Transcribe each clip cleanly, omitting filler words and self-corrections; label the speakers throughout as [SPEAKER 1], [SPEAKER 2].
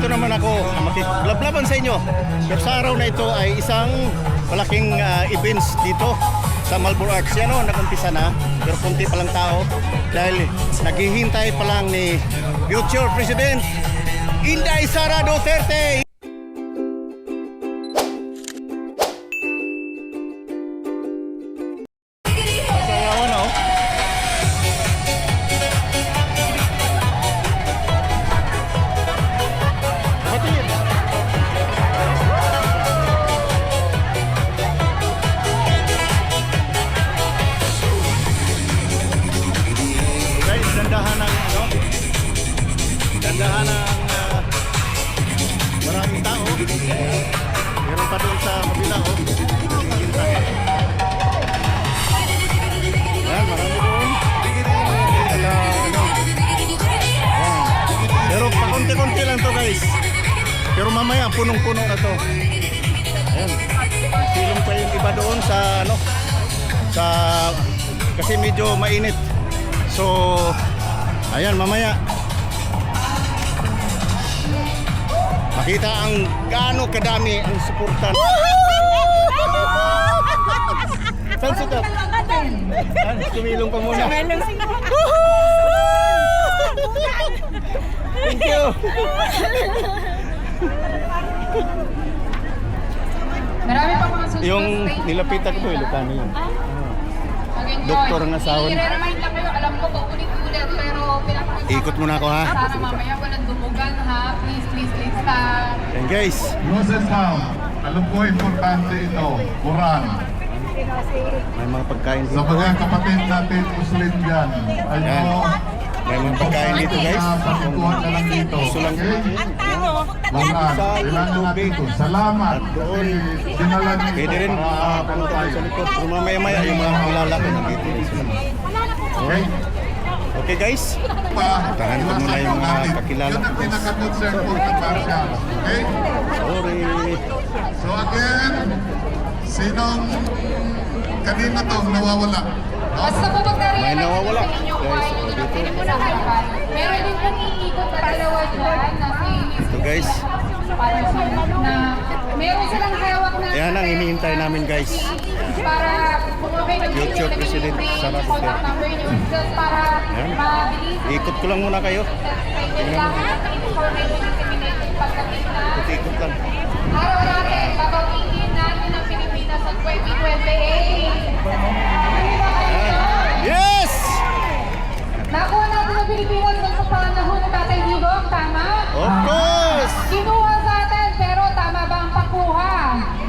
[SPEAKER 1] nandito naman ako makikiglablaban sa inyo. Pero sa araw na ito ay isang malaking events dito sa Malboro Arts. Yan o, nag-umpisa na, pero kunti pa lang tao dahil naghihintay pa lang ni future President Inday Sara Duterte. Dandahan ng maraming tao. Meron pa doon sa kabila o. Yan, marami doon. Pero pakunti-kunti lang to guys. Pero mamaya punong-puno na to. Ayan. Silong pa yung iba doon sa ano. Kasi medyo mainit. So ayan, mamaya makita ang gaano kadami ang suportan. Saan si Top? Tumilong pa muna. Thank you.
[SPEAKER 2] Marami pa mga susunod.
[SPEAKER 1] Yung nilapitan ko, Ilocano yun. Doktor ang asawa.
[SPEAKER 2] I-remind lang kayo, alam ko paulit-ulit pero pinapakita.
[SPEAKER 1] Ikot muna ako ha.
[SPEAKER 2] Sana mamaya walang dumugan ha. Please lang.
[SPEAKER 1] And guys,
[SPEAKER 3] Rosenthal, alam ko importante ito, Quran.
[SPEAKER 1] may mga pagkain
[SPEAKER 3] Sa
[SPEAKER 1] dito.
[SPEAKER 3] mga kapatid natin Muslim dyan,
[SPEAKER 1] Yan. May mga pagkain dito guys.
[SPEAKER 3] Pagkuhan na lang dito.
[SPEAKER 1] Sulang
[SPEAKER 3] Quran, kailangan natin ito. Salamat.
[SPEAKER 1] doon.
[SPEAKER 3] Dinala niyo
[SPEAKER 1] Pwede rin pumunta sa likod. Pero mamaya-maya yung mga kilala ko nandito rin sila.
[SPEAKER 3] Okay?
[SPEAKER 1] Okay guys. Tahan ko muna yung mga kakilala
[SPEAKER 3] Yun
[SPEAKER 1] ko
[SPEAKER 3] ang
[SPEAKER 1] guys.
[SPEAKER 3] pinaka-concern po ng Marshall. Okay?
[SPEAKER 1] Sorry.
[SPEAKER 3] So again, sinong kanina to nawawala?
[SPEAKER 2] Basta po pag
[SPEAKER 1] May nawawala.
[SPEAKER 2] sa inyo,
[SPEAKER 1] Guys,
[SPEAKER 2] kuhain nyo na lang
[SPEAKER 1] dito.
[SPEAKER 2] pinag-usapan. Meron din pong iikot na dalawa dyan na si
[SPEAKER 1] Ito guys.
[SPEAKER 2] na meron silang hawak na
[SPEAKER 1] Yan ang hinihintay namin guys.
[SPEAKER 2] para kumabay ng
[SPEAKER 1] Future President Sara Duterte.
[SPEAKER 2] contact number nyo just para
[SPEAKER 1] Yan.
[SPEAKER 2] mabilis.
[SPEAKER 1] Ikot ko lang muna kayo.
[SPEAKER 2] Lahat ng information disseminated pagdating na
[SPEAKER 1] Ikot lang.
[SPEAKER 2] araw natin, babawiin natin ang Pilipinas sa 2028.
[SPEAKER 1] Yes!
[SPEAKER 2] Nakuha natin ang Pilipinas sa panahon ng Tatay Digong, tama?
[SPEAKER 1] Of course!
[SPEAKER 2] Kinuha sa atin, pero tama ba ang pagkuha?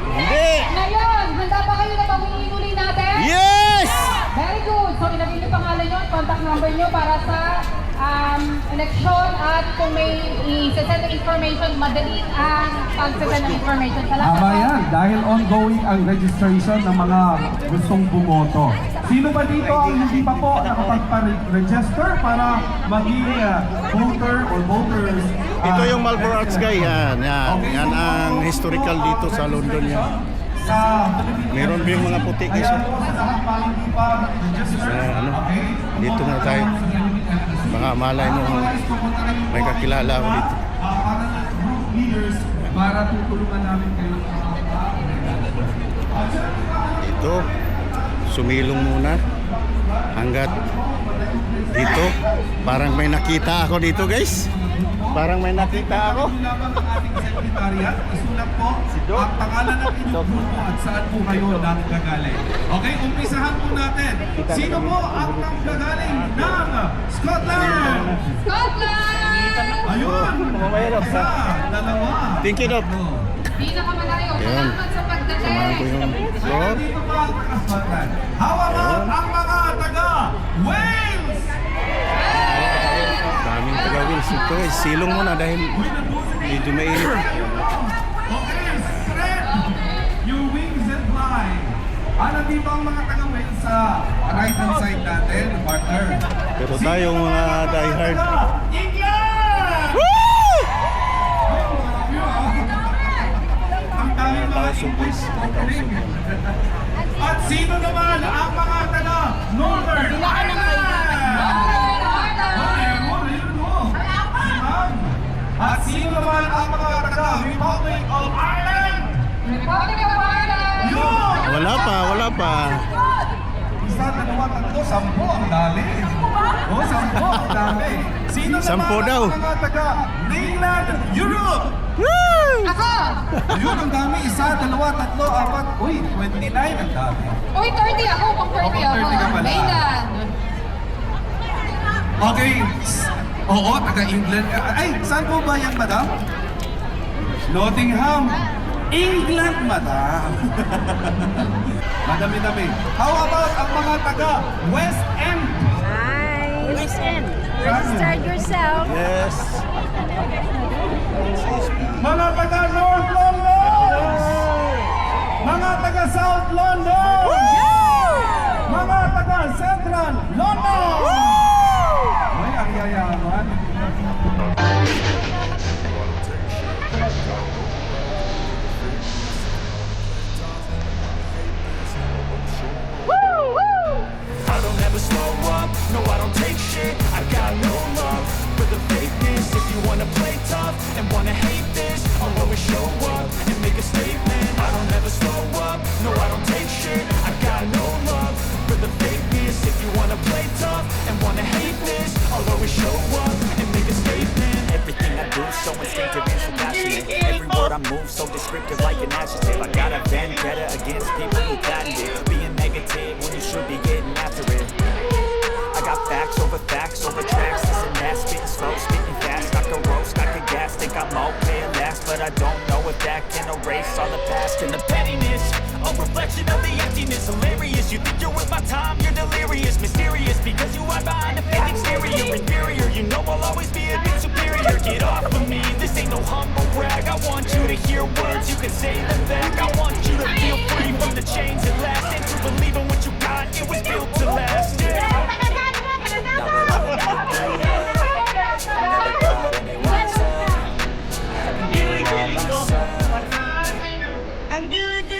[SPEAKER 1] Hindi!
[SPEAKER 2] Ngayon, handa ba kayo na bawiin uli natin?
[SPEAKER 1] Yes!
[SPEAKER 2] Very good. So, ilagay niyo pangalan niyo at contact number niyo para sa eleksyon at kung may i-send ng information, madali ang pag-send ng information. Salamat
[SPEAKER 4] Tama
[SPEAKER 2] po.
[SPEAKER 4] yan, dahil ongoing ang registration ng mga gustong bumoto. Sino ba dito ang hindi pa po nakapag-register para maging voter or voters?
[SPEAKER 1] Ito yung Malboro Arts guy. Yan, yan. Yan ang historical dito sa London yan.
[SPEAKER 4] Sa Pilipinas.
[SPEAKER 1] Meron din mga puti guys.
[SPEAKER 4] Kaya po sa lahat pa hindi pa register,
[SPEAKER 1] Ano,
[SPEAKER 4] okay?
[SPEAKER 1] dito na tayo. Baka malay mo may kakilala ako dito.
[SPEAKER 4] Para ng group leaders, para tutulungan namin kayo.
[SPEAKER 1] Dito, sumilong muna hanggat dito. Parang may nakita ako dito guys. Parang may nakita ako.
[SPEAKER 4] Lamang ang ating sekretariat, isulat po
[SPEAKER 1] Doc.
[SPEAKER 4] ang pangalan ng inyong grupo at saan po kayo nanggagaling. Okay, umpisahan po natin. Sino po ang nanggagaling ng Scotland?
[SPEAKER 2] Scotland!
[SPEAKER 4] Ayun!
[SPEAKER 1] Mamahirap
[SPEAKER 4] Isa,
[SPEAKER 1] sa.
[SPEAKER 4] dalawa.
[SPEAKER 1] Thank you, Doc.
[SPEAKER 2] Pinakamalayo.
[SPEAKER 1] Yan.
[SPEAKER 2] Salamat sa
[SPEAKER 1] Samahan ko yung
[SPEAKER 2] pagdating.
[SPEAKER 1] floor.
[SPEAKER 4] Dito po ang taga-Scotland. Hawakan ang mga taga-Wales!
[SPEAKER 1] Daming taga-Wales ito eh. Silong muna dahil medyo mainit.
[SPEAKER 4] Okay, spread your wings and fly. Nandito ang mga taga-Wales sa right-hand side natin, partner.
[SPEAKER 1] Pero tayo mga diehard.
[SPEAKER 4] England!
[SPEAKER 1] Woo!
[SPEAKER 4] Ang dami mga
[SPEAKER 1] Taos-supis.
[SPEAKER 4] At sino naman ang mga taga-Northern Ireland? At sino naman ang mga taga Republic of Ireland?
[SPEAKER 2] Republic of Ireland!
[SPEAKER 4] Yun!
[SPEAKER 1] Wala pa.
[SPEAKER 4] Isa, dalawa, tatlo, 10 ang dami. Oh, 10 ang dami. Sino
[SPEAKER 1] Sampo
[SPEAKER 4] naman
[SPEAKER 1] daw.
[SPEAKER 4] ang mga taga mainland Europe?
[SPEAKER 2] Ako!
[SPEAKER 4] Yun ang dami. Isa, dalawa, tatlo, apat. Uy, 29 ang dami.
[SPEAKER 2] Uy, 30 ako. Pang 30
[SPEAKER 4] Oh, pang 30 ka
[SPEAKER 2] ako.
[SPEAKER 4] pala.
[SPEAKER 2] Mainland.
[SPEAKER 4] Okay. Oo, taga-England. Ay, saan po ba yan, madam? Nottingham. England, madam. Madami-dami. How about ang mga taga West End?
[SPEAKER 5] Hi, listen. Register yourself.
[SPEAKER 1] Yes.
[SPEAKER 4] Mga taga North London! Mga taga South London! Mga taga Central London! Ay, ang yayaman.
[SPEAKER 6] I don't ever slow up, no I don't take shit. I got no love for the fakeness. If you wanna play tough and wanna hate this, I'll always show up and make a statement. I don't ever slow up, no I don't take shit. I got no love for the fakeness. If you wanna play tough and wanna hate this, I'll always show up and make a statement. Everything I do so instinctive and so passionate. Every word I move so descriptive like an adjective. I got a vendetta against people who patent it. Being negative when you should be getting after it. I got facts over tracks. This and that, spitting slow, spitting fast. I could roast, I could gas, think I'm okay at last, but I don't know if that can erase all the past and the pettiness. A reflection of the emptiness, hilarious. You think you're with my time, you're delirious, mysterious because you hide behind a fake exterior. Inferior, you know I'll always be a bit superior. Get off of me, this ain't no humble brag. I want you to hear words, you can say them back. I want you to feel free from the chains at last, and to believe in what you got. It was built to last. Yeah.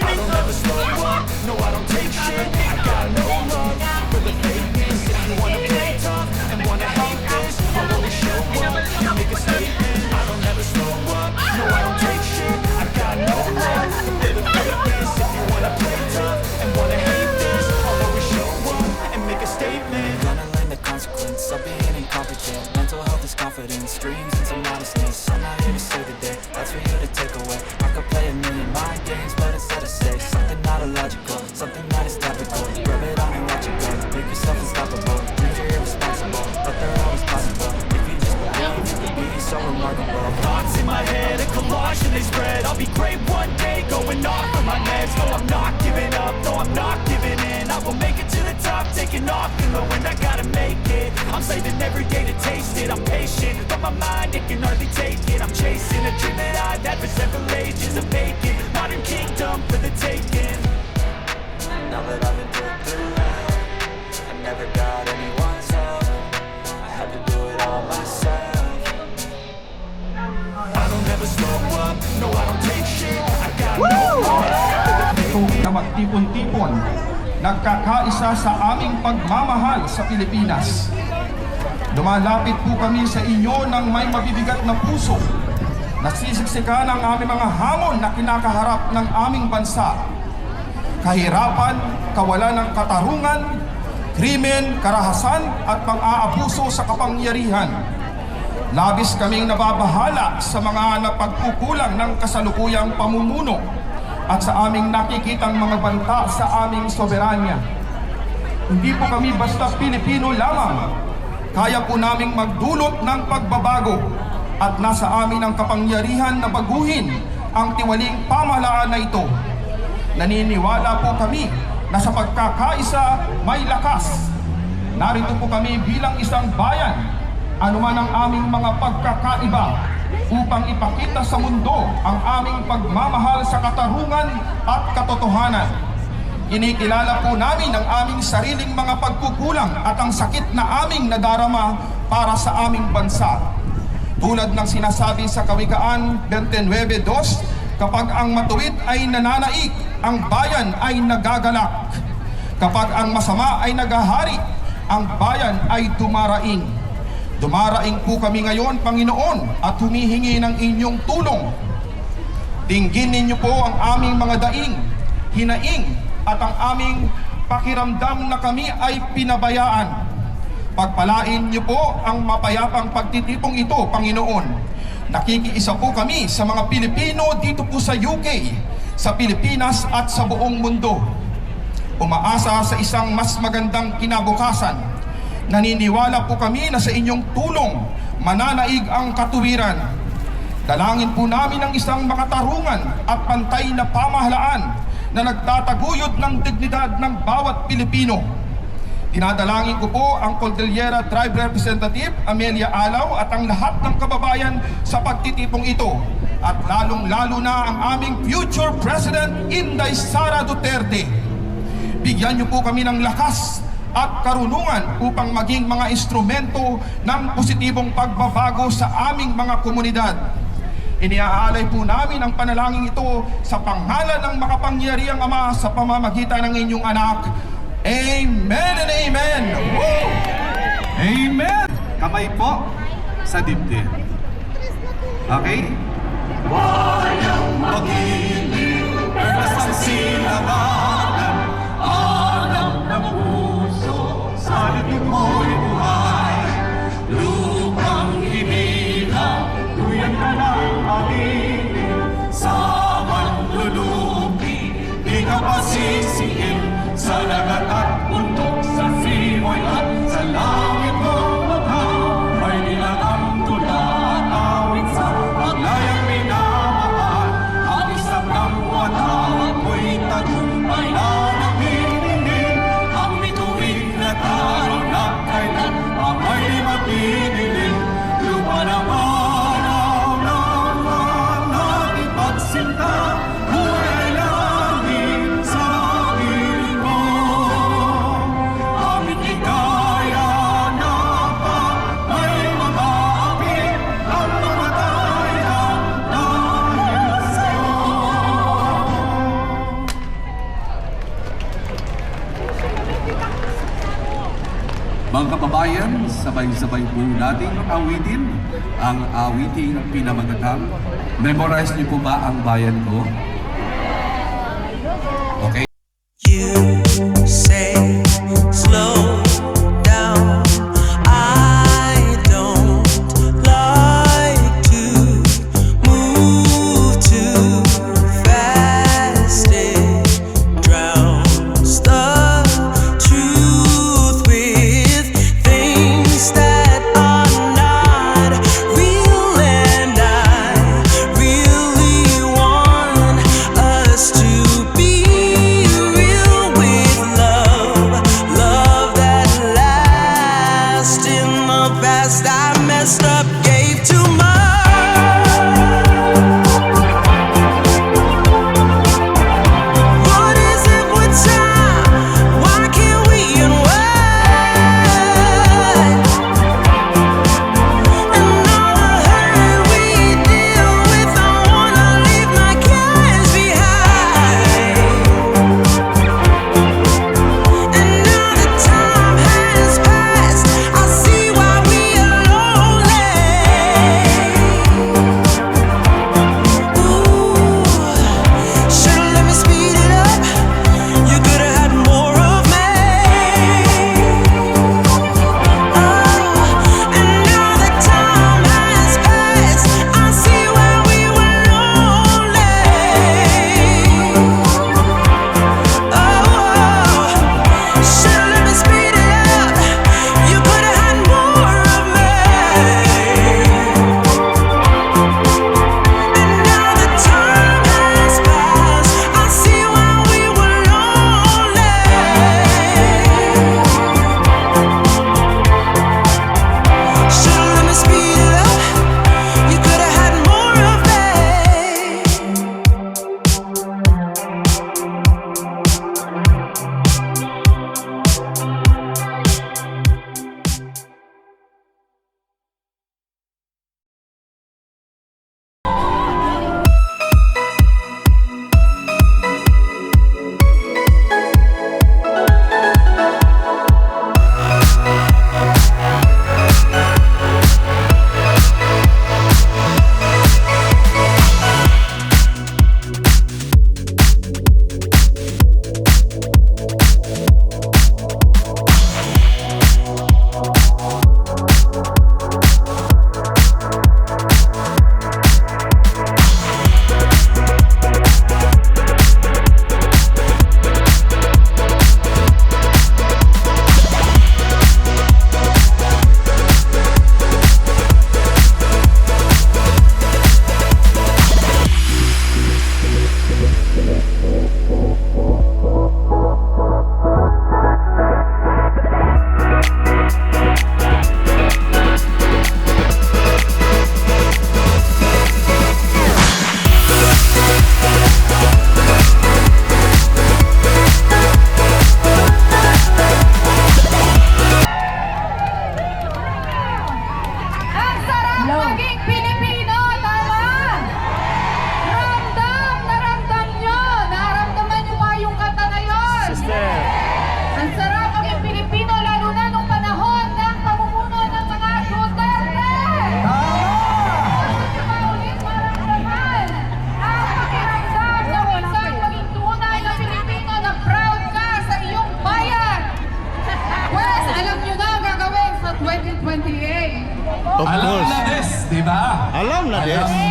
[SPEAKER 6] I don't ever slow up, no I don't take shit. I got no love for the fakeness. If you wanna play tough and wanna hate this, I'll always show up and make a statement. I don't ever slow up, no I don't take shit. I got no love for the fakeness. If you wanna play tough and wanna hate this, I'll always show up and make a statement. Gonna learn the consequence of being incompetent. Mental health is confidence, dreams and some modestness. I'm not here to save the day, that's for you to take away. I could play a million mind games, but instead I say something not illogical, something that is topical. Rub it on and watch it go. Make yourself unstoppable. Dreams are irresponsible, but they're always possible. If you just believe, you can be so remarkable. Thoughts in my head, a collage and they spread. I'll be great one day, going off of my meds. No, I'm not giving up, no, I'm not giving in. I will make it to the top, taking off in the wind. I gotta make it. I'm saving every day to taste it. I'm patient, but my mind, it can hardly take it. I'm chasing a dream that I've had for several ages. A vacant, modern kingdom for the taking. Now that I've been put through hell, I never got anyone's help. I had to do it all myself. I don't ever slow up, no I don't take shit. I got no love for the
[SPEAKER 4] Ito na magtipon-tipon, nagkakaisa sa aming pagmamahal sa Pilipinas. Lumalapit po kami sa inyo ng may mabibigat na puso. Nasisiksikan ang aming mga hamon na kinakaharap ng aming bansa. Kahirapan, kawalan ng katarungan, krimen, karahasan at pang-aabuso sa kapangyarihan. Labis kaming nababahala sa mga napagkukulang ng kasalukuyang pamumuno at sa aming nakikitang mga banta sa aming soberanya. Hindi po kami basta Pilipino lamang. Kaya po naming magdulot ng pagbabago at nasa amin ang kapangyarihan na baguhin ang tiwaling pamahalaan na ito. Naniniwala po kami na sa pagkakaisa may lakas. Narito po kami bilang isang bayan, anuman ang aming mga pagkakaiba, upang ipakita sa mundo ang aming pagmamahal sa katarungan at katotohanan. Kinikilala po namin ang aming sariling mga pagkukulang at ang sakit na aming nadarama para sa aming bansa. Tulad ng sinasabi sa Kawikaan 29:2, kapag ang matuwid ay nananaig, ang bayan ay nagagalak. Kapag ang masama ay nagahari, ang bayan ay dumaraing. Dumaraing po kami ngayon, Panginoon, at humihingi ng inyong tulong. Dinggin ninyo po ang aming mga daing, hinaing, at ang aming pakiramdam na kami ay pinabayaan. Pagpalain niyo po ang mapayapang pagtitipong ito, Panginoon. Nakikiisa po kami sa mga Pilipino dito po sa UK, sa Pilipinas at sa buong mundo. Umaasa sa isang mas magandang kinabukasan. Naniniwala po kami na sa inyong tulong mananaig ang katuwiran. Dalangin po namin ang isang makatarungan at pantay na pamahalaan na nagtataguyod ng dignidad ng bawat Pilipino. Dinadalangin ko po ang Cordillera Tribe Representative Amelia Alaw at ang lahat ng kababayan sa pagtitipong ito, at lalong-lalo na ang aming future President Inday Sara Duterte. Bigyan niyo po kami ng lakas at karunungan upang maging mga instrumento ng positibong pagbabago sa aming mga komunidad. Iniaalay po namin ang panalangin ito sa pangalan ng makapangyarihang Ama sa pamamagitan ng inyong anak. Amen and amen! Woo!
[SPEAKER 7] Amen! Kamay po sa dibdib. Okay? Wayang magiliw, sa silanganan, alam ng puso, sa libig mo'y buhay. Lupang hinila, tuyan ka ng aminin, sa manlulupi, di ka pasisihin, sa dagat at bundok, sa simoy at sa langit mo maghaw, may nilagang tula at awit sa paglayang minamahal. Ang isang ng watawat mo'y tagumpay na nagpininig, ang bituin na taraw na kailan pa may mapinilig. Lupa naman ang naman natin pagsinta, buhay ay langit sa piling mo. Aming ligaya na pa may mag-aapit ang mga tayo dahil sa'yo. Mga kababayan, sabay-sabay po nating awitin ang awiting pinamagatang. Memorize niyo po ba ang bayan ko? Okay.
[SPEAKER 6] You say slow down. I don't like to move too fast. It drowns the truth with things that are not real, and I really want us to be real with love.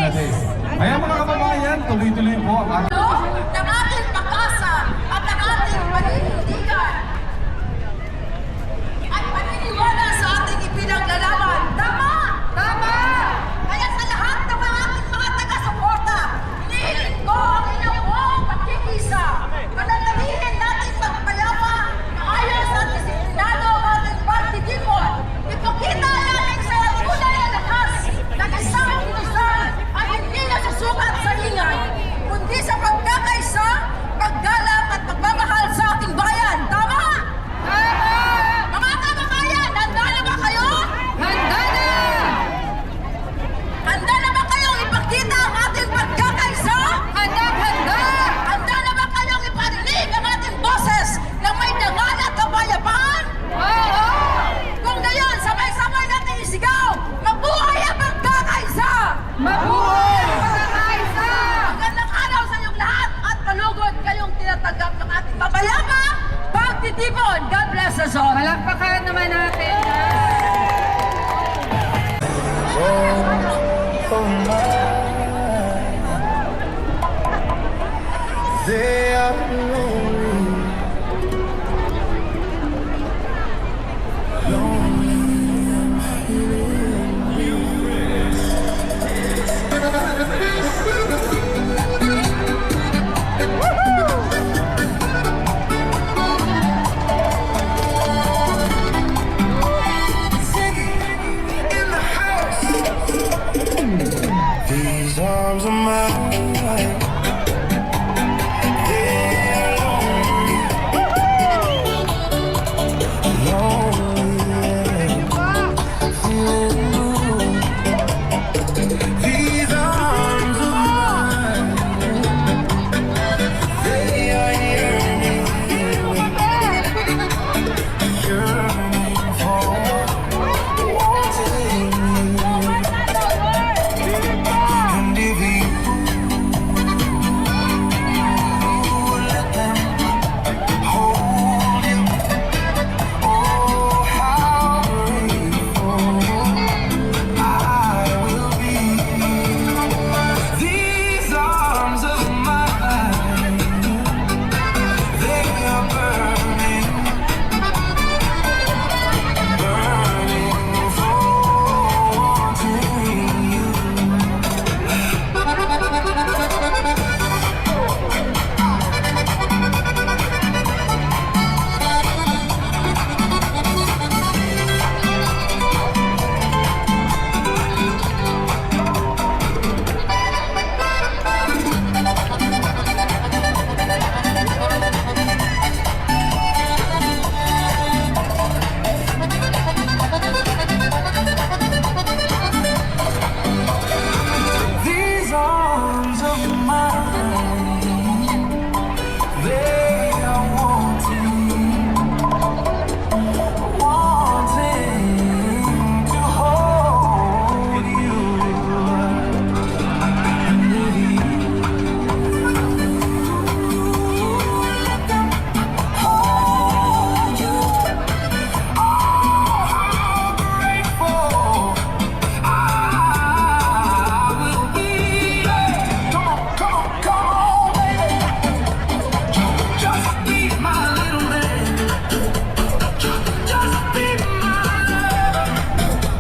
[SPEAKER 4] natin. Kaya mga kababayan, tuloy-tuloy po ang ating
[SPEAKER 8] ng ating pag-asa at ng ating paninindigan at paniniwala sa ating ipinaglalaban. Tama! Tama! Kaya sa lahat ng ating mga taga-suporta, hinihiling ko ang inyong buong pagkikisa. Panatilihin natin magpayapa, maayos at disiplinado ang ating pagtitipon. Ipakita natin sa tunay na lakas ng isang inusan ay hindi nasusukat sa ingay, kundi sa pagkakaisa, paggalang at pagmamahal sa ating bayan. Tama? Tama! Mga kababayan, handa na ba kayo? Handa na! Handa na ba kayong ipakita ang ating pagkakaisa? Handa! Handa na ba kayong iparinig ang ating boses na may dangal at kabayapaan? Oo! Kung gayon, sabay-sabay natin isigaw, mabuhay ang pagkakaisa! Mabuhay ang pagkakaisa! Magandang araw sa inyong lahat at palugod kayong tinatanggap ng ating mapayapa pagtitipon. God bless us all. Malakpakan naman natin.
[SPEAKER 6] They are lonely. In the house. These arms are mine. They're lonely. Lonely. Feeling blue. These arms are mine. They are yearning for wanting you. And if you let them hold you, oh, how grateful I will be. These arms of mine, they are burning, burning for wanting you. These arms of mine, they are wanting to hold you. And if you let them hold you, oh, how grateful I will be. Come on, baby. Just be my little man. Just be my lover.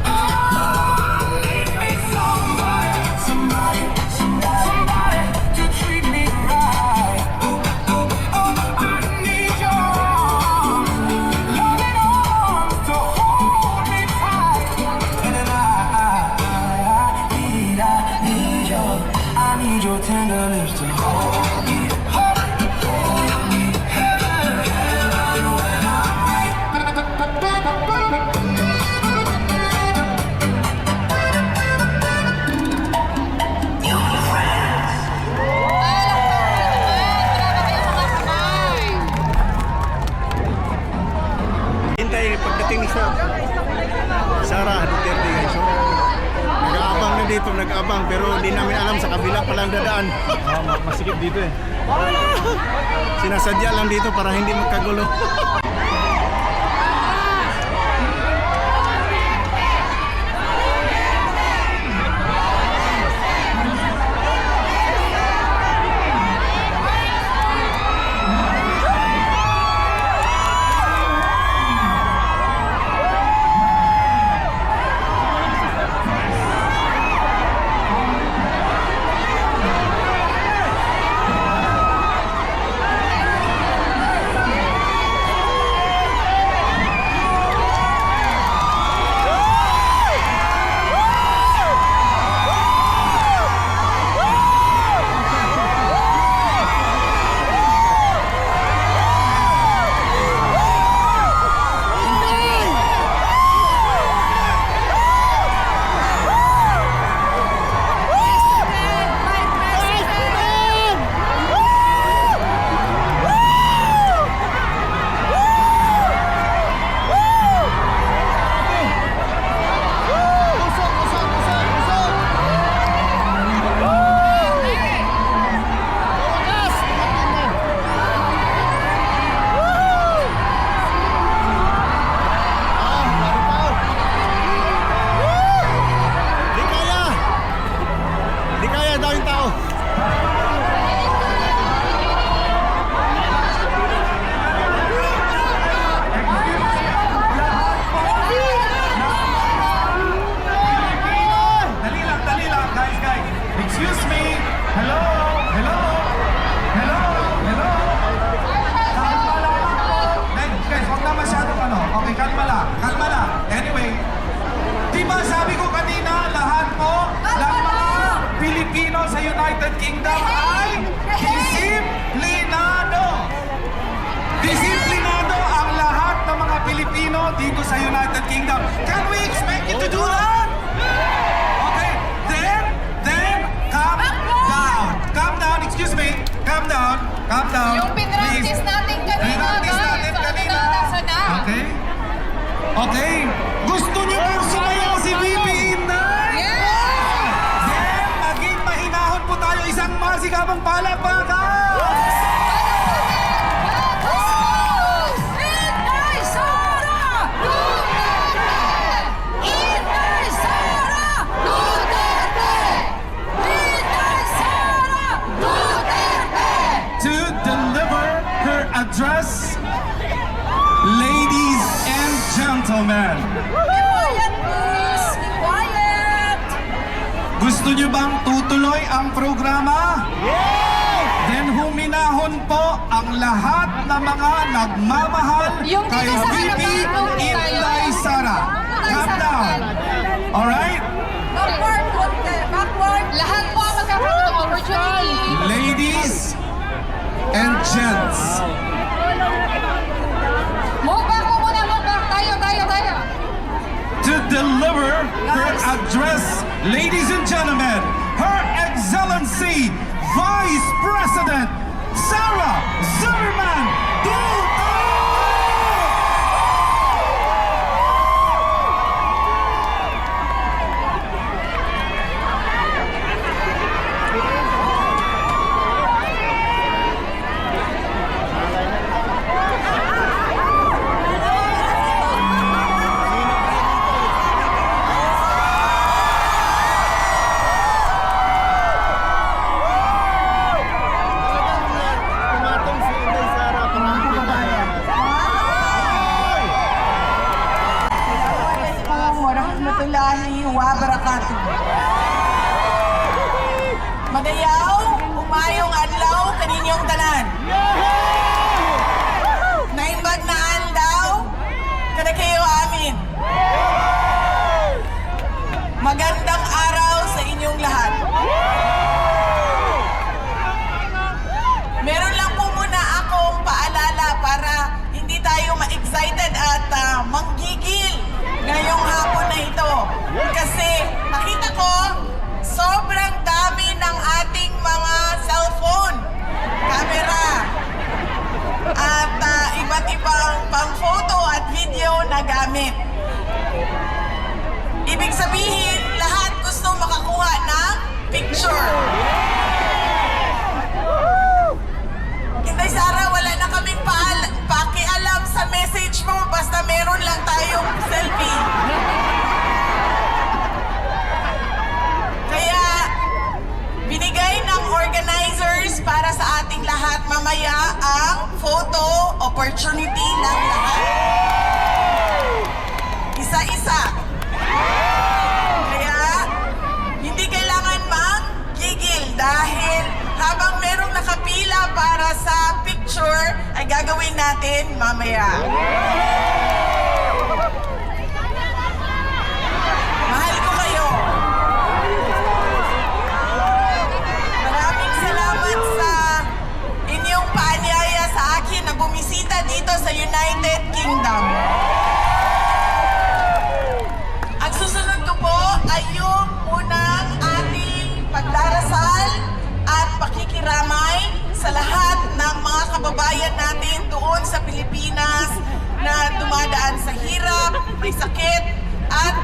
[SPEAKER 6] Oh, need me somebody to treat me right. I need your arms, loving arms to hold me tight. And I need your tender lips to hold me. Hold me.
[SPEAKER 1] Hintay pagdating ni Sara Duterte guys. So, nag-aabang na dito, nag-aabang pero hindi namin alam sa kabila palang dadaan.
[SPEAKER 9] Masikip dito eh.
[SPEAKER 1] Sinasadya lang dito para hindi magkagulo. daming tao.
[SPEAKER 7] Dali lang, guys. Excuse me. Hello. Kalma lang. Guys, huwag na masyadong ano. Okay, kalma lang. Anyway, di ba sabi ko kanina, lahat po ng mga Pilipino sa United Kingdom ay disiplinado. Disiplinado ang lahat ng mga Pilipino dito sa United Kingdom. Can we expect you to do that? Okay, then calm down. Calm down, excuse me. Calm down.
[SPEAKER 2] Yung pinractice
[SPEAKER 7] please.
[SPEAKER 2] natin kanina,
[SPEAKER 7] Pinractice
[SPEAKER 2] guys.
[SPEAKER 7] natin kanina.
[SPEAKER 2] Nasa na.
[SPEAKER 7] Okay. Gusto niyo bang sumayaw si VP Inday?
[SPEAKER 2] Yes!
[SPEAKER 7] Then, maging mahinahon po tayo isang masigabong palakpakan!
[SPEAKER 8] Inday Sara! Inday Sara! Inday Sara!
[SPEAKER 7] To deliver her address, ladies and gentlemen,
[SPEAKER 8] Quiet, please! Be quiet!
[SPEAKER 7] gusto niyo bang tutuloy ang programa? Then huminahon po ang lahat ng mga nagmamahal
[SPEAKER 2] Yung
[SPEAKER 7] kay
[SPEAKER 2] dito sa
[SPEAKER 7] VP
[SPEAKER 2] harapan,
[SPEAKER 7] Inday Sara. Calm down. Alright?
[SPEAKER 8] Backward, konti. Backward!
[SPEAKER 2] Lahat po ang magkakaroon ng opportunity.
[SPEAKER 7] Ladies and gents,
[SPEAKER 2] Move back mo muna, move back. Tayo.
[SPEAKER 7] to deliver her address, ladies and gentlemen, Her Excellency Vice President Sarah Zimmerman Duterte!
[SPEAKER 1] Tumatong si Inday Sara.
[SPEAKER 8] Warahmatullahi wabarakatuh. Magayaw, umayong adlaw kaninyong tanan. Naimbag na andaw, kada kayo amin. Magandang araw sa inyong lahat. Meron lang po muna akong paalala para hindi tayo ma-excited at manggigil ngayong hapon na ito. Kasi nakita ko, sobrang dami ng ating mga cellphone, camera, at iba't ibang pang-photo at video na gamit. Ibig sabihin, lahat gusto makakuha ng picture. Inday Sara, wala na kaming pakialam sa message mo, basta meron lang tayong selfie. Kaya, binigay ng organizers para sa ating lahat mamaya ang photo opportunity ng lahat. Isa-isa. Kaya, hindi kailangan mag-gigil dahil habang merong nakapila para sa picture, ay gagawin natin mamaya. Mahal ko kayo. Maraming salamat sa inyong paanyaya sa akin na bumisita dito sa United Kingdom. Ang susunod ko po ay yung unang ating pagdarasal at pakikiramay sa lahat ng mga kababayan natin doon sa Pilipinas na dumadaan sa hirap, may sakit, at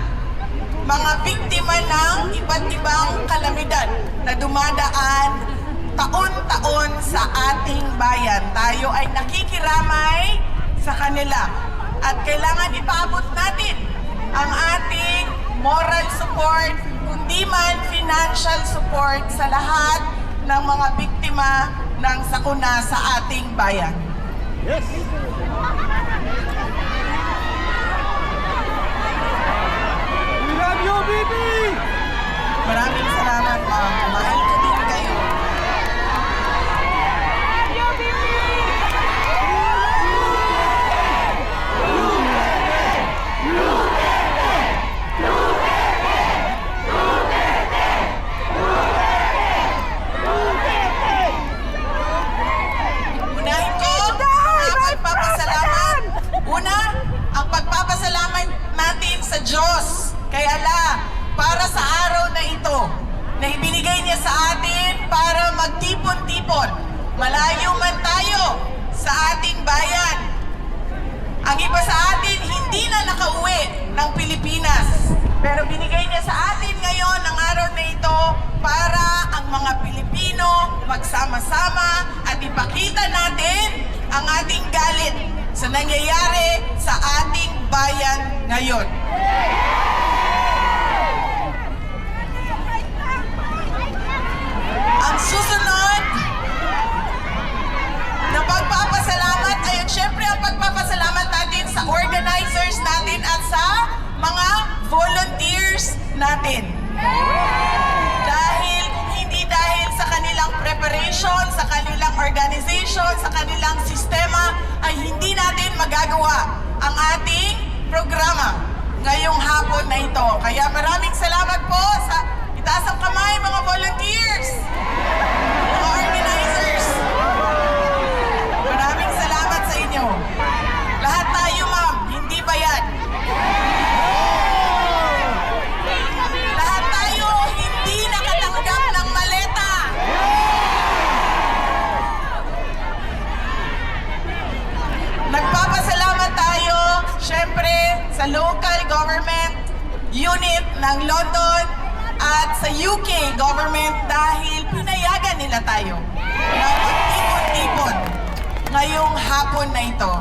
[SPEAKER 8] mga biktima ng iba't ibang kalamidad na dumadaan taon-taon sa ating bayan. Tayo ay nakikiramay sa kanila at kailangan ipaabot natin ang ating moral support kundi man financial support sa lahat ng mga biktima ng sakuna sa ating bayan.
[SPEAKER 1] Yes.
[SPEAKER 9] We love you, baby!
[SPEAKER 8] Maraming salamat, ma'am. Mahal ko din kayo. Unahin ko ang pagpapasalamat. Una, ang pagpapasalamat natin sa Diyos. Kaya para sa araw na ito, na ibinigay niya sa atin para magtipon-tipon. Malayo man tayo sa ating bayan. Ang iba sa atin hindi na nakauwi ng Pilipinas. Pero binigay niya sa atin ngayon ang araw na ito para ang mga Pilipino magsama-sama at ipakita natin ang ating galit sa nangyayari sa ating bayan ngayon. Ang susunod na pagpapasalamat ay syempre ang pagpapasalamat natin sa organizers natin at sa mga volunteers natin. Dahil kung hindi dahil sa kanilang preparation, sa kanilang organization, sa kanilang sistema, ay hindi natin magagawa ang ating programa ngayong hapon na ito. Kaya maraming salamat po sa itaas ang kamay mga volunteers, mga organizers. Maraming salamat sa inyo. Lahat tayo, ma'am, hindi bayad. Lahat tayo hindi nakatanggap ng maleta. Nagpapasalamat tayo, syempre, sa local government unit ng London at sa UK government dahil pinayagan nila tayo na magtipon-tipon ngayong hapon na ito.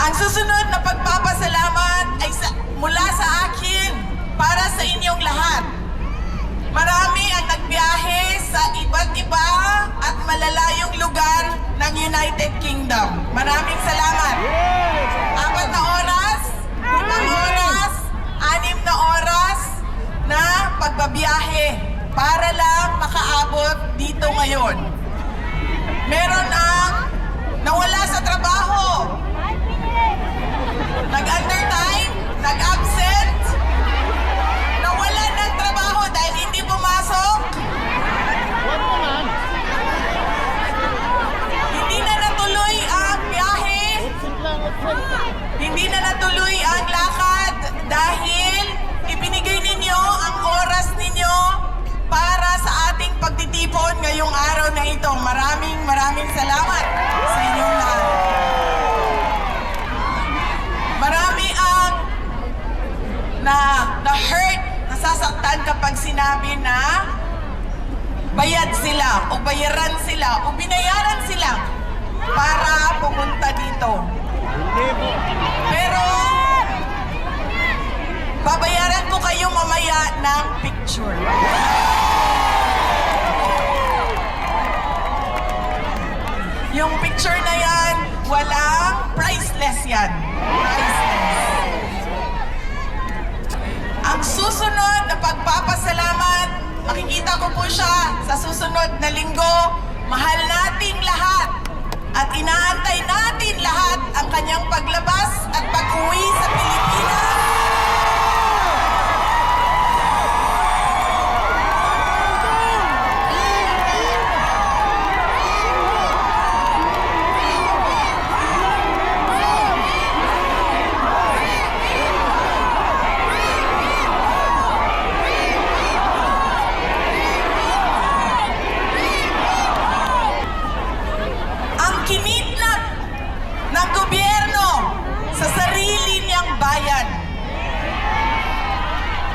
[SPEAKER 8] Ang susunod na pagpapasalamat ay mula sa akin para sa inyong lahat. Marami ang nagbiyahe sa iba't iba at malalayong lugar ng United Kingdom. Maraming salamat. 4 na oras, 5 oras, 6 na oras na pagbabiyahe para lang makaabot dito ngayon. Meron ang nawala sa trabaho, nag-undertime, nag-absent, nawalan ng trabaho dahil hindi pumasok, hindi na natuloy ang biyahe, hindi na natuloy ang lakad dahil ibinigay ninyo ang oras ninyo para sa ating pagtitipon ngayong araw na ito. Maraming salamat sa inyong lahat. Marami ang na-hurt, nasasaktan kapag sinabi na bayad sila o bayaran sila o binayaran sila para pumunta dito. Pero babayaran ko kayo mamaya ng picture. Yung picture na yan, walang priceless yan. Priceless. Ang susunod na pagpapasalamat, makikita ko po siya sa susunod na linggo. Mahal nating lahat at inaantay natin lahat ang kanyang paglabas at pag-uwi sa Pilipinas. Kinidnap ng gobyerno sa sarili niyang bayan.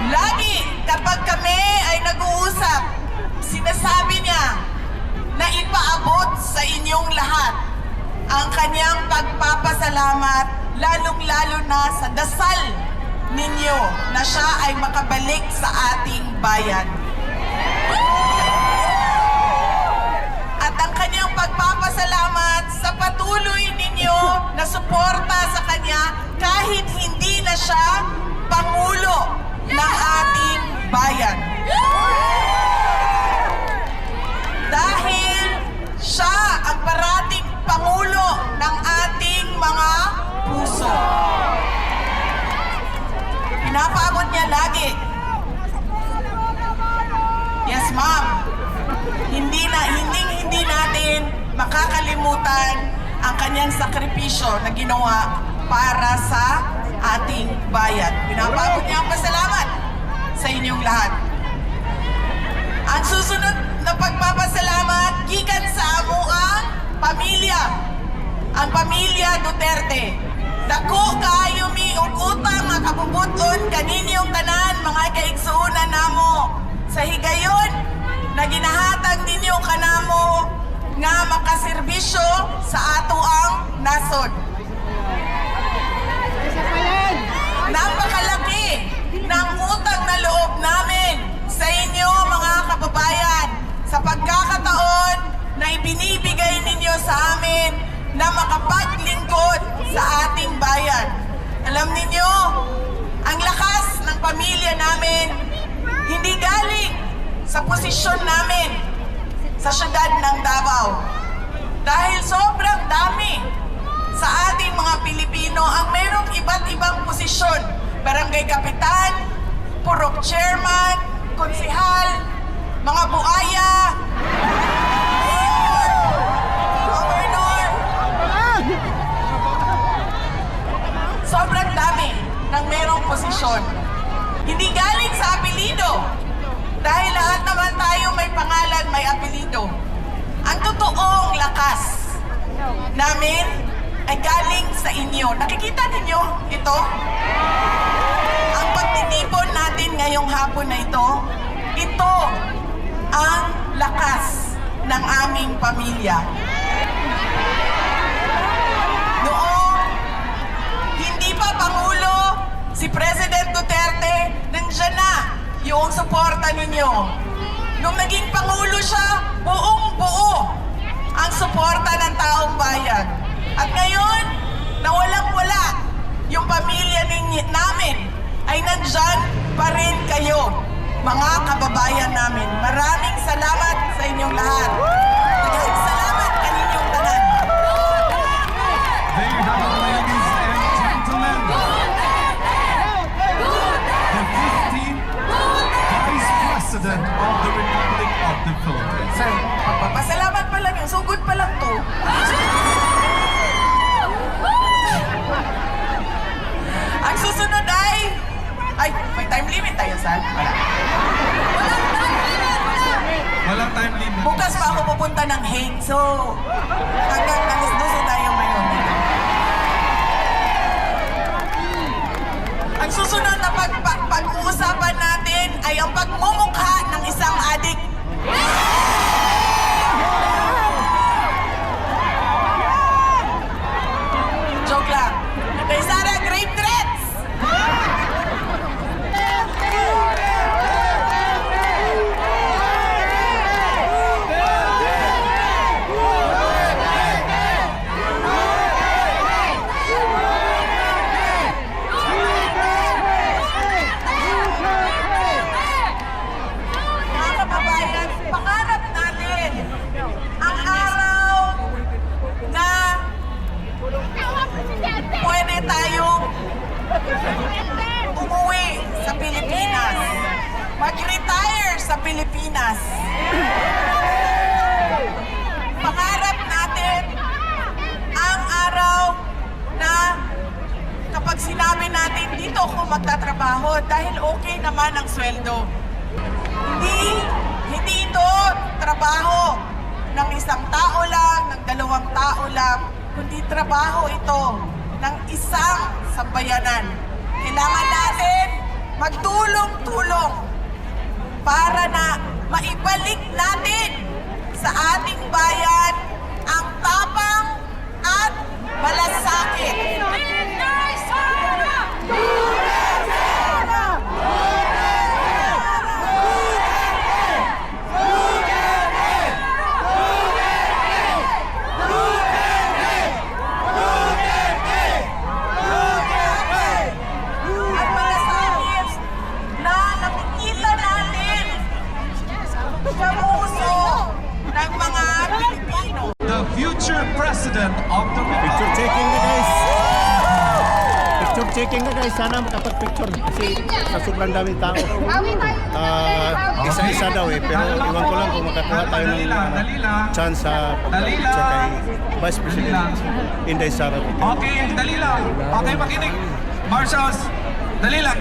[SPEAKER 8] Lagi kapag kami ay nag-uusap, sinasabi niya na ipaabot sa inyong lahat ang kanyang pagpapasalamat, lalong-lalo na sa dasal ninyo na siya ay makabalik sa ating bayan. At ang kanyang pagpapasalamat sa patuloy ninyo na suporta sa kanya kahit hindi na siya Pangulo ng ating bayan. Dahil siya ang parating Pangulo ng ating mga puso. Pinapaabot niya lagi. Yes, ma'am. Hindi natin makakalimutan ang kanyang sakripisyo na ginawa para sa ating bayan. Pinapaabot niya ang pasalamat sa inyong lahat. Ang susunod na pagpapasalamat gikan sa amuang pamilya, ang pamilya Duterte. Dako kaayo mi ug utang nga kabubuton kaninyong tanan mga kaigsuonan namo sa higayon na ginahatag ninyo kanamo nga makaserbisyo sa ato ang nasod. Napakalaki ng utang na loob namin sa inyo mga kababayan sa pagkakataon na ibinibigay ninyo sa amin na makapaglingkod sa ating bayan. Alam ninyo, ang lakas ng pamilya namin hindi galing sa posisyon namin sa syudad ng Davao. Dahil sobrang dami sa ating mga Pilipino ang mayroong iba't ibang posisyon. Barangay Kapitan, Purok Chairman, Konsehal, mga buaya, Governor. Sobrang dami ng mayroong posisyon. Hindi galing sa apelido. Dahil lahat naman tayo may pangalan, may apelido. Ang totoong lakas namin ay galing sa inyo. Nakikita ninyo ito? Ang pagtitipon natin ngayong hapon na ito, ito ang lakas ng aming pamilya. Noong hindi pa Pangulo si President Duterte, nandiyan na yung suporta ninyo. Nung naging Pangulo siya, buong-buo ang suporta ng taong bayan. At ngayon, na walang-wala yung pamilya namin, ay nandyan pa rin kayo, mga kababayan namin. Maraming salamat sa inyong lahat. Maraming salamat kaninyong tanan.
[SPEAKER 7] There you have it, ladies and gentlemen. The 15th Vice President of the Republic of the Philippines.
[SPEAKER 8] Sir, papasalamat pa lang yun. Sugod pa lang to. Ang susunod ay may time limit tayo, Sal? Wala. Walang time limit!
[SPEAKER 7] Walang time limit.
[SPEAKER 8] Bukas pa ako pupunta ng Hague. So, hanggang alas 12 tayo ngayon. Ang susunod na pag-uusapan natin ay ang pagmumukha ng isang adik. Joke lang. Kay Sara, great threats! Mga kababayan, pangarap natin ang araw na pwede tayong umuwi sa Pilipinas, mag-retire sa Pilipinas. Pangarap natin ang araw na kapag sinabi natin dito ako magtatrabaho dahil okay naman ang sweldo. Hindi ito trabaho ng isang tao lang, ng dalawang tao lang, kundi trabaho ito ng isang sambayanan. Kailangan natin magtulong-tulong para na maibalik natin sa ating bayan ang tapang at malasakit.
[SPEAKER 1] checking ka guys, sana makapag-picture kasi sa sobrang daming tao.
[SPEAKER 2] Hawi tayo.
[SPEAKER 1] Isa-isa daw eh, pero iwan ko lang kung makakuha tayo ng chance sa pagpicture kay Vice President Inday Sara.
[SPEAKER 4] Okay, dali lang. Okay, makinig. Marshals, dali lang.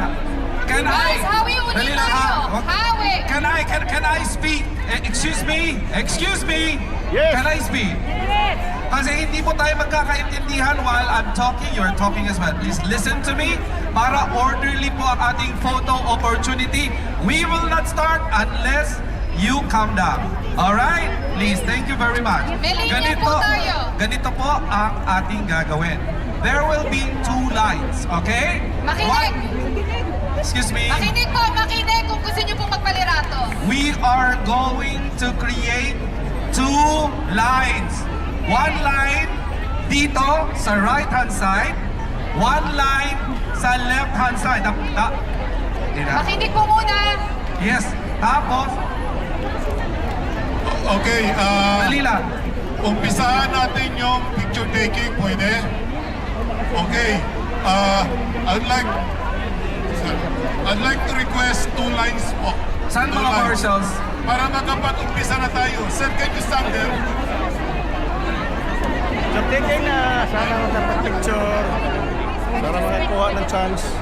[SPEAKER 4] Can I?
[SPEAKER 2] Guys, hawi ulit
[SPEAKER 4] Dali lang,
[SPEAKER 2] tayo.
[SPEAKER 4] ha?
[SPEAKER 2] Hawi.
[SPEAKER 4] Can I speak? Excuse me? Excuse me?
[SPEAKER 1] Yes.
[SPEAKER 4] Can I speak? Kasi hindi po tayo magkakaintindihan while I'm talking, you're talking as well. Please listen to me para orderly po ang ating photo opportunity. We will not start unless you calm down. Alright? Please, thank you very much.
[SPEAKER 2] May linya po tayo.
[SPEAKER 4] Ganito po ang ating gagawin. There will be 2 lines, okay?
[SPEAKER 2] Makinig.
[SPEAKER 4] Excuse me.
[SPEAKER 2] Makinig po, makinig kung gusto niyo pong magpalirato.
[SPEAKER 4] We are going to create 2 lines. 1 line dito sa right hand side, 1 line sa left hand side.
[SPEAKER 2] Makinig po muna.
[SPEAKER 4] Yes. Tapos,
[SPEAKER 3] Okay,
[SPEAKER 4] dali lang.
[SPEAKER 3] umpisahan natin yung picture taking, pwede? Okay, I'd like to request 2 lines po.
[SPEAKER 4] Saan
[SPEAKER 3] 2
[SPEAKER 4] mga
[SPEAKER 3] lines.
[SPEAKER 4] marshals?
[SPEAKER 3] Para makapag-umpisa na tayo. Sir, can you stand there?
[SPEAKER 1] So tingin na, sana makapag-picture. Para makakuha ng chance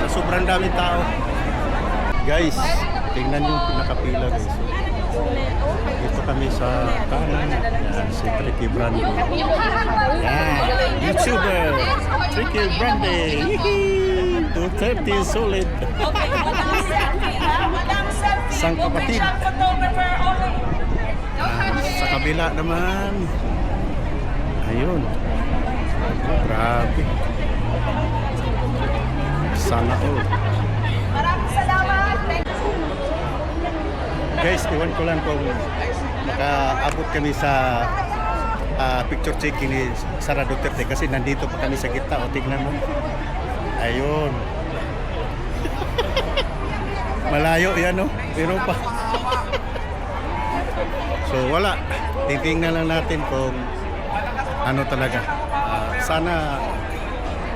[SPEAKER 1] sa sobrang daming tao. Guys, tingnan yung nakapila guys. Dito kami sa kanan. Yan, si Tricky Brandy.
[SPEAKER 2] Yung hahakbang.
[SPEAKER 1] Yan, YouTuber. Tricky Brandy. Yee! 230 solid. Isang kapatid. Sa kabila naman. Ayun. Grabe. Sana all.
[SPEAKER 2] Maraming salamat.
[SPEAKER 1] Guys, iwan ko lang kung makaabot kami sa picture taking ni Sara Duterte kasi nandito pa kami sa gitna. O, tignan mo. Ayun. Malayo yan, no? Pero pa. So, wala. Titingnan lang natin kung ano talaga. Sana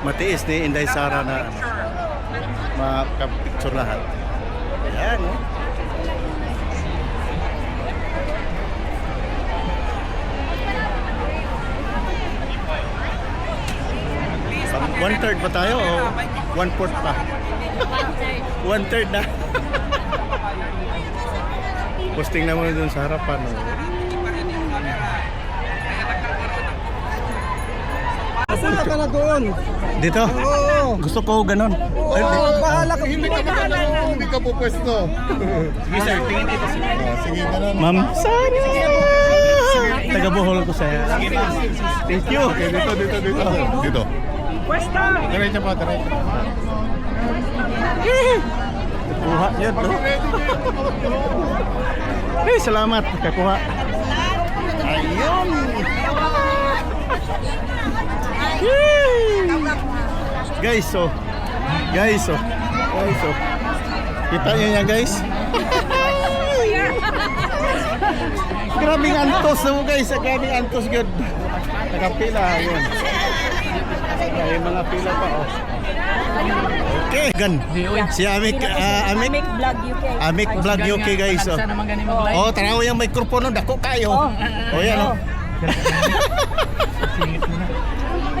[SPEAKER 1] matiis ni Inday Sara na makapicture lahat. Ayan, no? One-third ba tayo o one-fourth pa? One-third na. Posting naman dun sa harapan. No?
[SPEAKER 9] Saan ka na doon?
[SPEAKER 1] Dito? Gusto ko ganun.
[SPEAKER 9] Bahala ka.
[SPEAKER 3] Hindi ka po pwesto.
[SPEAKER 1] Sige sir, tingin dito.
[SPEAKER 3] Sige, ganun.
[SPEAKER 1] Ma'am Sara! Taga Bohol ko sa'yo. Thank you.
[SPEAKER 3] Okay, dito. Dito.
[SPEAKER 9] Pwesta!
[SPEAKER 3] Diretso po, diretso.
[SPEAKER 1] Kuha yun, no? Eh, salamat. Kakuha. Ayun! Yay! Guys, so. Kita nyo yan, guys? Grabing antos mo, guys. Grabing antos, good. Nakapila, yun. May mga pila pa, oh. Okay, gan. Si Amik
[SPEAKER 5] Vlog UK.
[SPEAKER 1] Amik Vlog UK, guys. Oh, tanaw yung microphone dako kayo. Oh, yan, oh.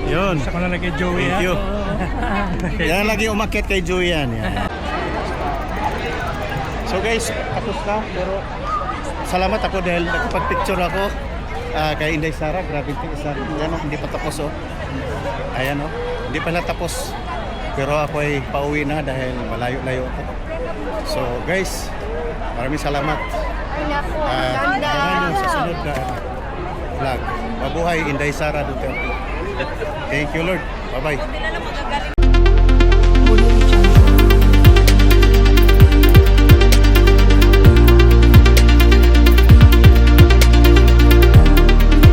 [SPEAKER 1] Yun.
[SPEAKER 9] Sa kanila kay Joey,
[SPEAKER 1] Thank you. Yan lagi umakyat kay Joey yan. So guys, tapos na. Pero salamat ako dahil nakapag-picture ako kay Inday Sara. Grabe isa. Yan, hindi pa tapos, oh. Ayan, oh. Hindi pa natapos. Pero ako ay pauwi na dahil malayo-layo ako. So guys, maraming salamat. Abangan nyo sa sunod na vlog. Mabuhay Inday Sara Duterte. Thank you, Lord. Bye-bye.